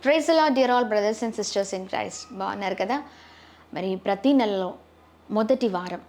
Praise the lord dear all brothers and sisters in Christ. బాగున్నారు కదా? మరి ప్రతి నెలలో మొదటి వారం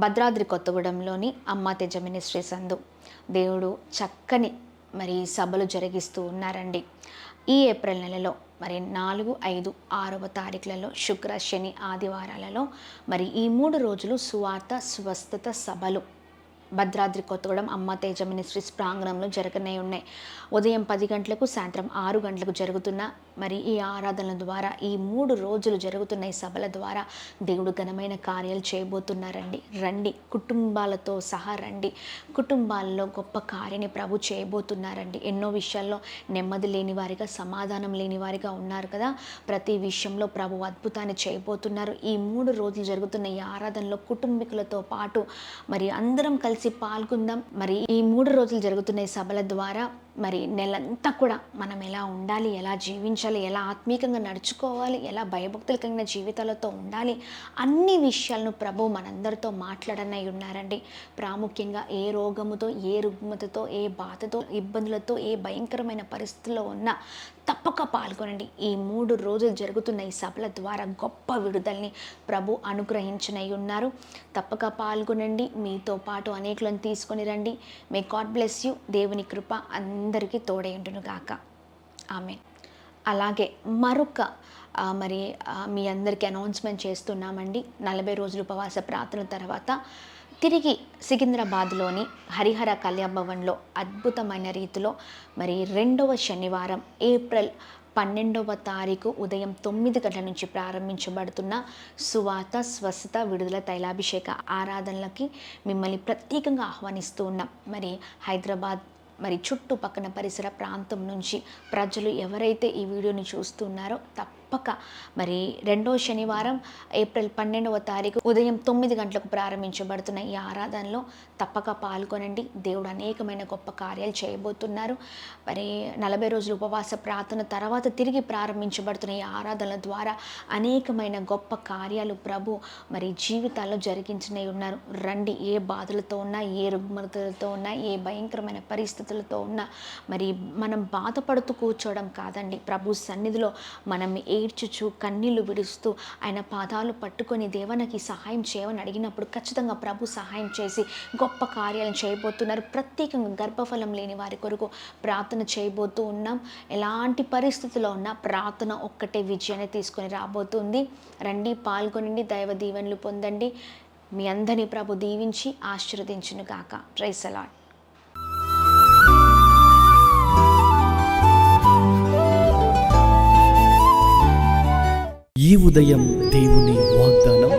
భద్రాద్రి కొత్తగూడెంలోని అమ్మా తేజ మినిస్ట్రీస్ అందు దేవుడు చక్కని మరి సభలు జరిగిస్తూ ఉన్నారండి. ఈ ఏప్రిల్ నెలలో మరి 4, 5, 6వ తారీఖులలో శుక్ర, శని, ఆదివారాలలో మరి ఈ 3 రోజులు సువార్త స్వస్థత సభలు భద్రాద్రి కొత్తగూడెం అమ్మా తేజ మినిస్ట్రీస్ ప్రాంగణంలో జరగనే ఉన్నాయి. ఉదయం 10 గంటలకు, సాయంత్రం 6 గంటలకు జరుగుతున్న మరి ఈ ఆరాధనల ద్వారా, ఈ 3 రోజులు జరుగుతున్న ఈ సభల ద్వారా దేవుడు ఘనమైన కార్యాలు చేయబోతున్నారండి. రండి, కుటుంబాలతో సహా రండి. కుటుంబాల్లో గొప్ప కార్యాన్ని ప్రభు చేయబోతున్నారండి. ఎన్నో విషయాల్లో నెమ్మది లేని వారిగా, సమాధానం లేని వారిగా ఉన్నారు కదా. ప్రతి విషయంలో ప్రభు అద్భుతాన్ని చేయబోతున్నారు. ఈ 3 రోజులు జరుగుతున్న ఈ ఆరాధనలో కుటుంబీకులతో పాటు మరి అందరం కలిసి పాల్గొందాం. మరి ఈ 3 రోజులు జరుగుతున్న ఈ సభల ద్వారా మరి నెలంతా కూడా మనం ఎలా ఉండాలి, ఎలా జీవించాలి, ఎలా ఆత్మీయంగా నడుచుకోవాలి, ఎలా భయభక్తులు కలిగిన జీవితాలతో ఉండాలి, అన్ని విషయాలను ప్రభు మనందరితో మాట్లాడనై ఉన్నారండి. ప్రాముఖ్యంగా ఏ రోగముతో, ఏ రుగ్మతతో, ఏ బాధతో, ఇబ్బందులతో, ఏ భయంకరమైన పరిస్థితుల్లో ఉన్నా తప్పక పాల్గొనండి. ఈ 3 రోజులు జరుగుతున్న ఈ సభల ద్వారా గొప్ప విడుదలని ప్రభు అనుగ్రహించనై ఉన్నారు. తప్పక పాల్గొనండి. మీతో పాటు అనేకులను తీసుకొని రండి. May God bless you. దేవుని కృప అందరికీ తోడై ఉండును గాక. ఆమేన్. అలాగే మరొక మీ అందరికీ అనౌన్స్మెంట్ చేస్తున్నామండి. 40 రోజులు ఉపవాస ప్రార్థన తర్వాత తిరిగి సికింద్రాబాద్లోని హరిహర కళ్యాణ భవన్లో అద్భుతమైన రీతిలో మరి 2వ శనివారం ఏప్రిల్ 12వ తారీఖు ఉదయం 9 గంటల నుంచి ప్రారంభించబడుతున్న సువాత స్వస్థత విడుదల తైలాభిషేక ఆరాధనలకి మిమ్మల్ని ప్రత్యేకంగా ఆహ్వానిస్తూ ఉన్నాం. మరి హైదరాబాద్ మరి చుట్టుపక్కన పరిసర ప్రాంతం నుంచి ప్రజలు ఎవరైతే ఈ వీడియోని చూస్తున్నారో తప్పక మరి 2వ శనివారం ఏప్రిల్ 12వ తారీఖు ఉదయం 9 గంటలకు ప్రారంభించబడుతున్న ఈ ఆరాధనలో తప్పక పాల్గొనండి. దేవుడు అనేకమైన గొప్ప కార్యాలు చేయబోతున్నారు. మరి 40 రోజులు ఉపవాస ప్రార్థన తర్వాత తిరిగి ప్రారంభించబడుతున్న ఈ ఆరాధనల ద్వారా అనేకమైన గొప్ప కార్యాలు ప్రభు మరి జీవితాల్లో జరిగించనే ఉన్నారు. రండి. ఏ బాధలతో ఉన్నా, ఏ రుగ్మతలతో ఉన్నా, ఏ భయంకరమైన పరిస్థితులతో ఉన్నా మరి మనం బాధపడుతూ కూర్చోవడం కాదండి. ప్రభు సన్నిధిలో మనం ఏడ్చుచు కన్నీళ్లు విడుస్తూ ఆయన పాదాలు పట్టుకొని దేవానికి సహాయం చేయమని అడిగినప్పుడు ఖచ్చితంగా ప్రభు సహాయం చేసి గొప్ప కార్యాలను చేయబోతున్నారు. ప్రత్యేకంగా గర్భఫలం లేని వారి కొరకు ప్రార్థన చేయబోతూ ఉన్నాం. ఎలాంటి పరిస్థితుల్లో ఉన్నా ప్రార్థన ఒక్కటే విజయాన్ని తీసుకొని రాబోతుంది. రండి, పాల్గొనండి, దైవ దీవెనలు పొందండి. మీ అందరినీ ప్రభు దీవించి ఆశీర్వదించును గాక. Praise the lord. ఈ ఉదయం దేవుని వాగ్దానం.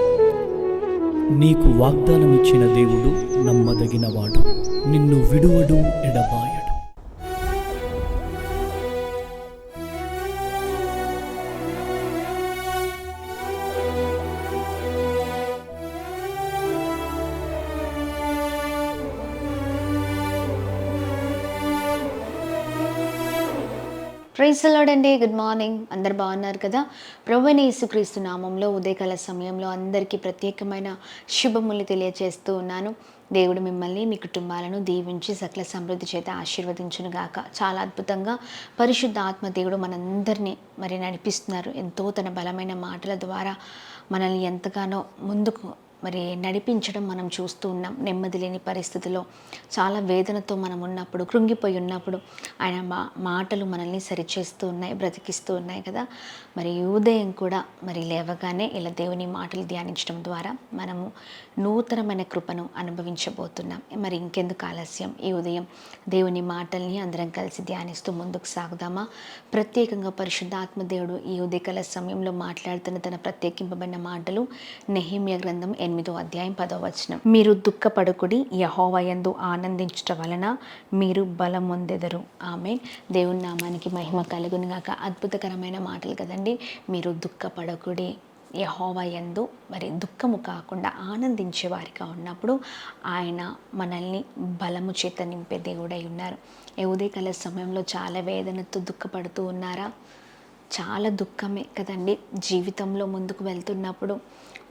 నీకు వాగ్దానం ఇచ్చిన దేవుడు నమ్మదగినవాడు, నిన్ను విడువడు, ఎడబాయడు. ప్రైజ్ ది లార్డ్ అండి. Good morning. అందరు బాగున్నారు కదా? ప్రభువైన యేసుక్రీస్తు నామంలో ఉదయకాల సమయంలో అందరికీ ప్రత్యేకమైన శుభములు తెలియజేస్తూ ఉన్నాను. దేవుడు మిమ్మల్ని, మీ కుటుంబాలను దీవించి సకల సమృద్ధి చేత ఆశీర్వదించును గాక. చాలా అద్భుతంగా పరిశుద్ధ ఆత్మ దేవుడు మనందరినీ మరి నడిపిస్తున్నారు. ఎంతో తన బలమైన మాటల ద్వారా మనల్ని ఎంతగానో ముందుకు మరి నడిపించడం మనం చూస్తూ ఉన్నాం. నెమ్మది లేని పరిస్థితిలో, చాలా వేదనతో మనం ఉన్నప్పుడు, కృంగిపోయి ఉన్నప్పుడు ఆయన మాటలు మనల్ని సరిచేస్తూ ఉన్నాయి, బ్రతికిస్తూ ఉన్నాయి కదా. మరి ఈ ఉదయం కూడా మరి లేవగానే ఇలా దేవుని మాటలు ధ్యానించడం ద్వారా మనము నూతనమైన కృపను అనుభవించబోతున్నాం. మరి ఇంకెందుకు ఆలస్యం? ఈ ఉదయం దేవుని మాటల్ని అందరం కలిసి ధ్యానిస్తూ ముందుకు సాగుదామా? ప్రత్యేకంగా పరిశుద్ధాత్మ దేవుడు ఈ ఉదయకాల సమయంలో మాట్లాడుతున్న తన ప్రత్యేకింపబడిన మాటలు నెహెమ్యా గ్రంథం 8వ అధ్యాయం 10వ వచనం. మీరు దుఃఖపడకుడి, యెహోవా యందు ఆనందించుట వలన మీరు బలం పొందెదరు. ఆమేన్. దేవుని నామానికి మహిమ కలుగును గాక. అద్భుతకరమైన మాటలు కదండి. మీరు దుఃఖపడకుడి, యెహోవా యందు మరి దుఃఖము కాకుండా ఆనందించే వారిగా ఉన్నప్పుడు ఆయన మనల్ని బలము చేత నింపే దేవుడై ఉన్నారు. ఈ ఉదయకాల సమయంలో చాలా వేదనతో దుఃఖపడుతూ ఉన్నారా? చాలా దుఃఖమే కదండి. జీవితంలో ముందుకు వెళ్తున్నప్పుడు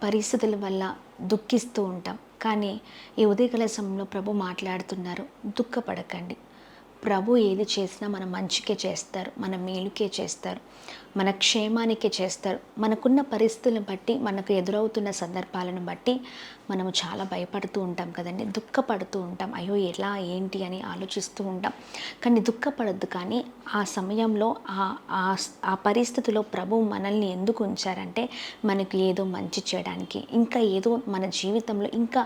పరిస్థితుల వల్ల దుఃఖిస్తూ ఉంటాం. కానీ ఈ ఉదయకాల సమయంలో ప్రభు మాట్లాడుతున్నారు, దుఃఖపడకండి, ప్రభు ఏది చేసినా మన మంచికే చేస్తారు, మన మేలుకే చేస్తారు, మన క్షేమానికే చేస్తారు. మనకున్న పరిస్థితులను బట్టి, మనకు ఎదురవుతున్న సందర్భాలను బట్టి మనము చాలా భయపడుతూ ఉంటాం కదండి, దుఃఖపడుతూ ఉంటాం. అయ్యో ఎలా ఏంటి అని ఆలోచిస్తూ ఉంటాం. కానీ దుఃఖపడద్దు. కానీ ఆ సమయంలో ఆ పరిస్థితిలో ప్రభు మనల్ని ఎందుకు ఉంచారంటే మనకు ఏదో మంచి చేయడానికి, ఇంకా ఏదో మన జీవితంలో ఇంకా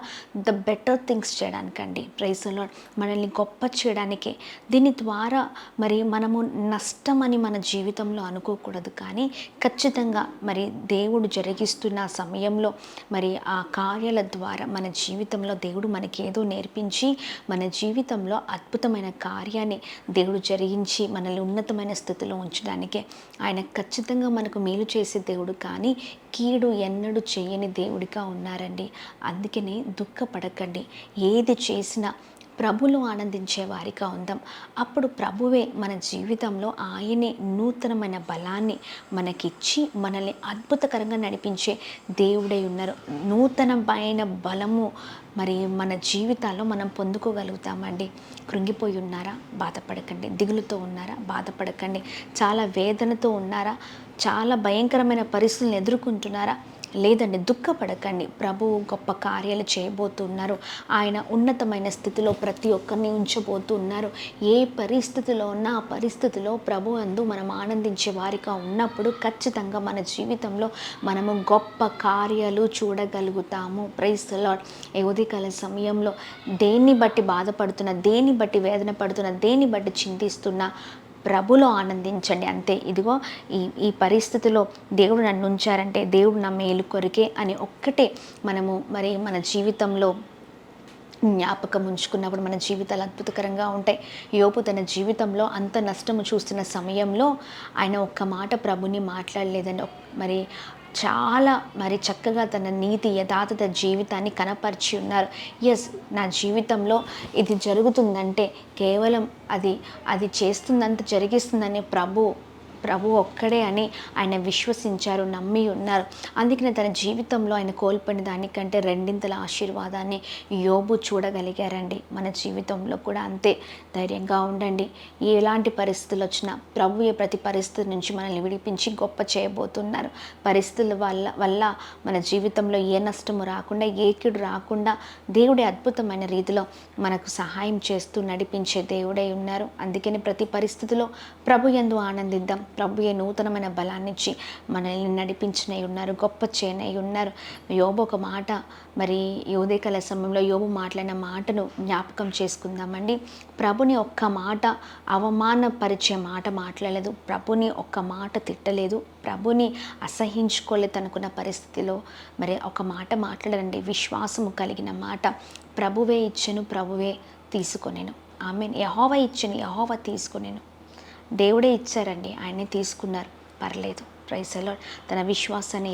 ద బెటర్ థింగ్స్ చేయడానికండి. Praise the lord. మనల్ని గొప్ప చేయడానికే. దీని ద్వారా మరి మనము నష్టం అని మన జీవితంలో అనుకోకూడదు. కానీ ఖచ్చితంగా మరి దేవుడు జరిగిస్తున్న సమయంలో మరి ఆ కార్యాల ద్వారా మన జీవితంలో దేవుడు మనకి ఏదో నేర్పించి మన జీవితంలో అద్భుతమైన కార్యాన్ని దేవుడు జరిగించి మనల్ని ఉన్నతమైన స్థితిలో ఉంచడానికే. ఆయన ఖచ్చితంగా మనకు మేలు చేసే దేవుడు, కానీ కీడు ఎన్నడూ చేయని దేవుడిగా ఉన్నారండి. అందుకనే దుఃఖపడకండి. ఏది చేసినా ప్రభులో ఆనందించే వారిగా ఉందాం. అప్పుడు ప్రభువే మన జీవితంలో ఆయనే నూతనమైన బలాన్ని మనకిచ్చి మనల్ని అద్భుతకరంగా నడిపించే దేవుడై ఉన్నారు. నూతనమైన బలము మరి మన జీవితాల్లో మనం పొందుకోగలుగుతామండి. కృంగిపోయి ఉన్నారా? బాధపడకండి. దిగులుతో ఉన్నారా? బాధపడకండి. చాలా వేదనతో ఉన్నారా? చాలా భయంకరమైన పరిస్థితులను ఎదుర్కొంటున్నారా? లేదండి, దుఃఖపడకండి. ప్రభువు గొప్ప కార్యాలు చేయబోతున్నారు. ఆయన ఉన్నతమైన స్థితిలో ప్రతి ఒక్కరిని ఉంచబోతున్నారు. ఏ పరిస్థితిలో ఉన్నా ఆ పరిస్థితిలో ప్రభు అందు మనం ఆనందించే వారిగా ఉన్నప్పుడు ఖచ్చితంగా మన జీవితంలో మనము గొప్ప కార్యాలు చూడగలుగుతాము. Praise the lord. ఈ ఉదయకాల సమయంలో దేన్ని బట్టి బాధపడుతున్నా, దేన్ని బట్టి వేదన పడుతున్నా, దేన్ని బట్టి చింతిస్తున్నా ప్రభులో ఆనందించండి. అంతే. ఇదిగో ఈ పరిస్థితిలో దేవుడు నన్ను ఉంచారంటే దేవుడు నా మేలు కొరికే అని ఒక్కటే మనము మరి మన జీవితంలో జ్ఞాపకం ఉంచుకున్నప్పుడు మన జీవితాలు అద్భుతకరంగా ఉంటాయి. యోబు తన జీవితంలో అంత నష్టము చూస్తున్న సమయంలో ఆయన ఒక్క మాట ప్రభుని మాట్లాడలేదండి. మరి చాలా మరి చక్కగా తన నీతి యథార్థత జీవితాన్ని కనపరిచి ఉన్నారు. ఎస్, నా జీవితంలో ఇది జరుగుతుందంటే కేవలం అది చేస్తుందంత జరిగిస్తుందని ప్రభు ఒక్కడే అని ఆయన విశ్వసించారు, నమ్మి ఉన్నారు. అందుకనే తన జీవితంలో ఆయన కోల్పోయిన దానికంటే రెండింతల ఆశీర్వాదాన్ని యోబు చూడగలిగారండి. మన జీవితంలో కూడా అంతే. ధైర్యంగా ఉండండి. ఎలాంటి పరిస్థితులు వచ్చినా ప్రభువే ప్రతి పరిస్థితి నుంచి మనల్ని విడిపించి గొప్ప చేయబోతున్నారు. పరిస్థితుల వల్ల మన జీవితంలో ఏ నష్టము రాకుండా, ఏ కీడు రాకుండా దేవుడే అద్భుతమైన రీతిలో మనకు సహాయం చేస్తూ నడిపించే దేవుడై ఉన్నారు. అందుకని ప్రతి పరిస్థితిలో ప్రభు యందు ఆనందిద్దాం. ప్రభుయే నూతనమైన బలాన్నిచ్చి మనల్ని నడిపించినై ఉన్నారు, గొప్ప చేయనై ఉన్నారు. యోబు ఒక మాట, మరి ఈ ఉదయకాల సమయంలో యోబు మాట్లాడిన మాటను జ్ఞాపకం చేసుకుందామండి. ప్రభుని ఒక్క మాట అవమానపరిచే మాట మాట్లాడలేదు, ప్రభుని ఒక్క మాట తిట్టలేదు, ప్రభుని అసహించుకోలేదు అనుకున్న పరిస్థితిలో మరి ఒక మాట మాట్లాడారండి. విశ్వాసము కలిగిన మాట. ప్రభువే ఇచ్చెను, ప్రభువే తీసుకొనెను. ఆమేన్. యెహోవా ఇచ్చెను, యెహోవా తీసుకొనెను. దేవుడే ఇచ్చారండి, ఆయనే తీసుకున్నారు, పర్లేదు. Praise the lord. తన విశ్వాసాన్ని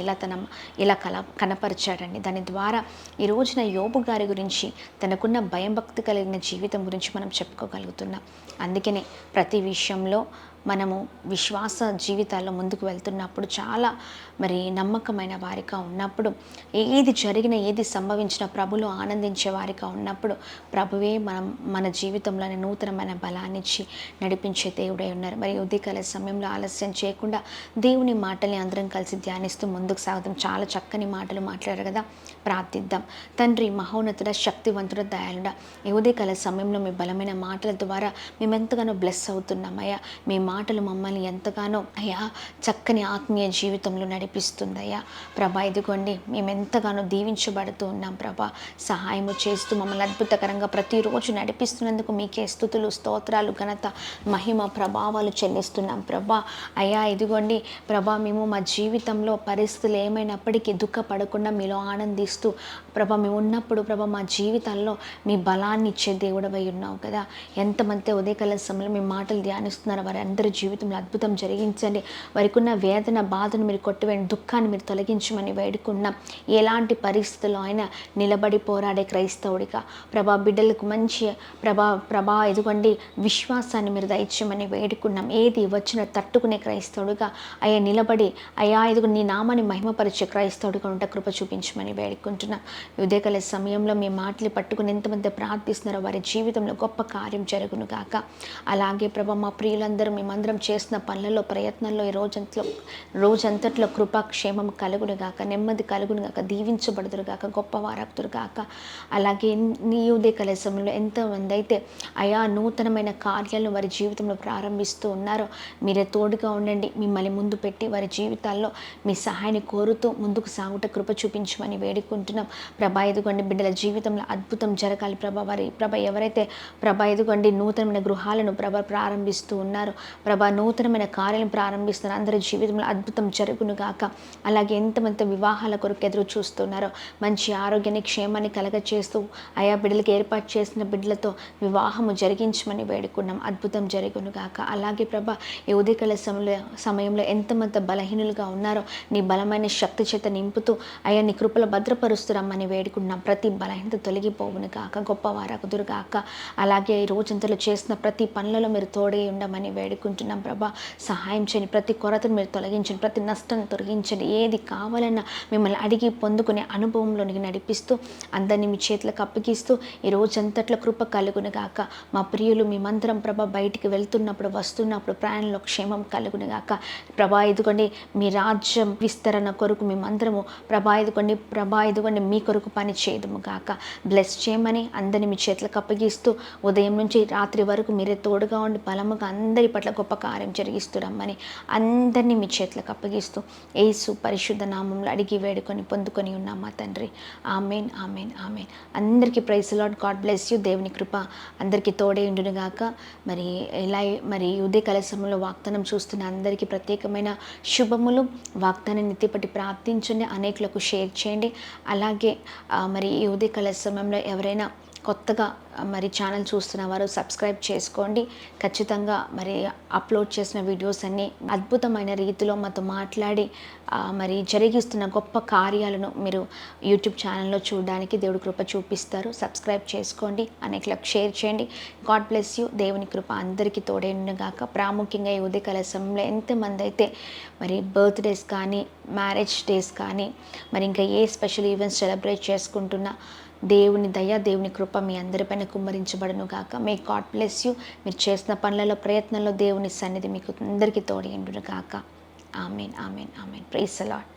ఇలా కనపరిచాడండి. దాని ద్వారా ఈ రోజున యోబు గారి గురించి, తనకున్న భయం భక్తి కలిగిన జీవితం గురించి మనం చెప్పుకోగలుగుతున్నాం. అందుకనే ప్రతి విషయంలో మనము విశ్వాస జీవితాల్లో ముందుకు వెళ్తున్నప్పుడు చాలా మరి నమ్మకమైన వారిగా ఉన్నప్పుడు, ఏది జరిగినా ఏది సంభవించినా ప్రభులో ఆనందించే వారిగా ఉన్నప్పుడు ప్రభువే మన జీవితంలో నూతనమైన బలాన్నిచ్చి నడిపించే దేవుడై ఉన్నారు. మరి ఉదయకాల సమయంలో ఆలస్యం చేయకుండా దేవుని మాటల్ని అందరం కలిసి ధ్యానిస్తూ ముందుకు సాగుదాం. చాలా చక్కని మాటలు మాట్లాడారు కదా, ప్రార్థిద్దాం. తండ్రి మహోన్నతుడ, శక్తివంతుడ, దయాళుడ, ఈ ఉదయకాల సమయంలో మీ బలమైన మాటల ద్వారా మేము ఎంతగానో బ్లెస్ అవుతున్నామయ్యా. మీ మాటలు మమ్మల్ని ఎంతగానో అయ్యా చక్కని ఆత్మీయ జీవితంలో నడిపిస్తుందయ్యా. ప్రభా ఇదిగోండి, మేము ఎంతగానో దీవించబడుతూ ఉన్నాం ప్రభా. సహాయము చేస్తూ మమ్మల్ని అద్భుతకరంగా ప్రతిరోజు నడిపిస్తున్నందుకు మీకే స్తుతులు, స్తోత్రాలు, ఘనత, మహిమ, ప్రభావాలు చెల్లిస్తున్నాం ప్రభా. అయ్యా ఇదిగోండి ప్రభా, మేము మా జీవితంలో పరిస్థితులు ఏమైనప్పటికీ దుఃఖపడకుండా మీలో ఆనందిస్తూ ప్రభా మేము ఉన్నప్పుడు ప్రభా మా జీవితాల్లో మీ బలాన్ని ఇచ్చే దేవుడవై ఉన్నావు కదా. ఎంతమంది ఉదయకాల సమయంలో మీ మాటలు ధ్యానిస్తున్నారు వారందరూ అందరి జీవితంలో అద్భుతం జరిగించండి. వారికి ఉన్న వేదన బాధను మీరు కొట్టివేయండి, దుఃఖాన్ని మీరు తొలగించమని వేడుకున్నాం. ఎలాంటి పరిస్థితుల్లో అయినా నిలబడి పోరాడే క్రైస్తవుడిగా ప్రభా బిడ్డలకు మంచి ప్రభా ఎదుగండి విశ్వాసాన్ని మీరు దయచేయమని వేడుకున్నాం. ఏది వచ్చినా తట్టుకునే క్రైస్తవుడిగా అయ్యా నిలబడి అయ్యా ఎదుగు నీ నామాన్ని మహిమపరిచే క్రైస్తవుడిగా ఉంటే కృప చూపించమని వేడుకుంటున్నాం. ఉదయకాల సమయంలో మీ మాటలు పట్టుకుని ఎంతమంది ప్రార్థిస్తున్నారో వారి జీవితంలో గొప్ప కార్యం జరుగును గాక. అలాగే ప్రభా మా ప్రియులందరూ మేమందరం చేసిన పనులలో ప్రయత్నాల్లో ఈ రోజంతట్లో కృపా క్షేమం కలుగును గాక, నెమ్మది కలుగును గాక, దీవించబడుదురు గాక, గొప్పవారగుదురు గాక. అలాగే నీ ఉదయకాల సమయంలో ఎంతమంది అయితే అయా నూతనమైన కార్యాలను వారి జీవితంలో ప్రారంభిస్తూ ఉన్నారో మీరే తోడుగా ఉండండి. మిమ్మల్ని ముందు పెట్టి వారి జీవితాల్లో మీ సహాయాన్ని కోరుతూ ముందుకు సాగుట కృప చూపించమని వేడుకుంటున్నాం. ప్రభా ఎదుగండి బిడ్డల జీవితంలో అద్భుతం జరగాలి ప్రభా ఎవరైతే ప్రభా ఎదుగండి నూతనమైన గృహాలను ప్రారంభిస్తూ ఉన్నారో నూతనమైన కార్యాలను ప్రారంభిస్తున్నారు, అందరి జీవితంలో అద్భుతం జరుగును గాక. అలాగే ఎంతమంది వివాహాల కొరకు ఎదురు చూస్తున్నారో మంచి ఆరోగ్యాన్ని క్షేమాన్ని కలగచేస్తూ ఆయా బిడ్డలకు ఏర్పాటు చేసిన బిడ్డలతో వివాహము జరిగించమని వేడుకున్నాం, అద్భుతం జరుగును గాక. అలాగే ప్రభా ఈ ఉదయకాల సమయంలో ఎంతమంది బలహీనులుగా ఉన్నారో నీ బలమైన శక్తి చేత నింపుతూ అయ్యా నీ కృపలో భద్రపరుస్తురమ్మని వేడుకున్నాం. ప్రతి బలహీనత తొలగిపోవును గాక, గొప్పవారగుదురు గాక. అలాగే ఈ రోజంతలో చేసిన ప్రతి పనులలో మీరు తోడే ఉండమని వేడుకుంటున్నాం. ప్రభా సహాయం చేయండి, ప్రతి కొరతను మీరు తొలగించండి, ప్రతి నష్టాన్ని తొలగించండి. ఏది కావాలన్నా మిమ్మల్ని అడిగి పొందుకునే అనుభవంలోనికి నడిపిస్తూ అందరినీ మీ చేతులకు అప్పగిస్తూ ఈ రోజంతట్లో కృప కలుగును గాక. మా ప్రియులు మేమందరం ప్రభా బయటికి వెళ్తున్నప్పుడు వస్తున్నప్పుడు ప్రయాణంలో క్షేమం కలుగును గాక. ప్రభా ఇదిగోండి మీ రాజ్యం విస్తరణ కొరకు మేమందరము ప్రభా ఇదిగోండి మీ కొరకు పని చేయదుము గాక. బ్లెస్ చేయమని అందరినీ మీ చేతులకు అప్పగిస్తూ ఉదయం నుంచి రాత్రి వరకు మీరే తోడుగా ఉండి బలముగా అందరి పట్ల గొప్ప కార్యం జరిగిస్తురమ్మని అందరినీ మీ చేతులకు అప్పగిస్తూ యేసు పరిశుద్ధ నామంలో అడిగి వేడుకొని పొందుకొని ఉన్నాం మా తండ్రి. Amen amen amen. అందరికీ praise lord. God bless you. దేవుని కృప అందరికీ తోడే ఉండును గాక. మరి ఉదయకాల సమయంలో వాగ్దానం చూస్తున్న అందరికీ ప్రత్యేకమైన శుభములు. వాగ్దానాన్ని ఎత్తిపట్టి ప్రార్థించండి, అనేకులకు షేర్ చేయండి. అలాగే మరి ఈ ఉదయకాల సమయంలో ఎవరైనా కొత్తగా మరి ఛానల్ చూస్తున్న వారు సబ్స్క్రైబ్ చేసుకోండి. ఖచ్చితంగా మరి అప్లోడ్ చేసిన వీడియోస్ అన్నీ అద్భుతమైన రీతిలో మాతో మాట్లాడి మరి జరిగిస్తున్న గొప్ప కార్యాలను మీరు యూట్యూబ్ ఛానల్లో చూడడానికి దేవుడి కృప చూపిస్తారు. సబ్స్క్రైబ్ చేసుకోండి, అనేకలకు షేర్ చేయండి. God bless you. దేవుని కృప అందరికీ తోడేనుగాక. ప్రాముఖ్యంగా ఈ ఉదయకాల సమయంలో ఎంతమంది అయితే మరి బర్త్డేస్ కానీ మ్యారేజ్ డేస్ కానీ మరి ఇంకా ఏ స్పెషల్ ఈవెంట్స్ సెలబ్రేట్ చేసుకుంటున్నా దేవుని దయ దేవుని కృప మీ అందరిపైన కుమ్మరించబడును గాక. May God bless you. మీరు చేసిన పనులలో ప్రయత్నంలో దేవుని సన్నిధి మీకు అందరికీ తోడేండును గాక. Amen amen amen. Praise the lord.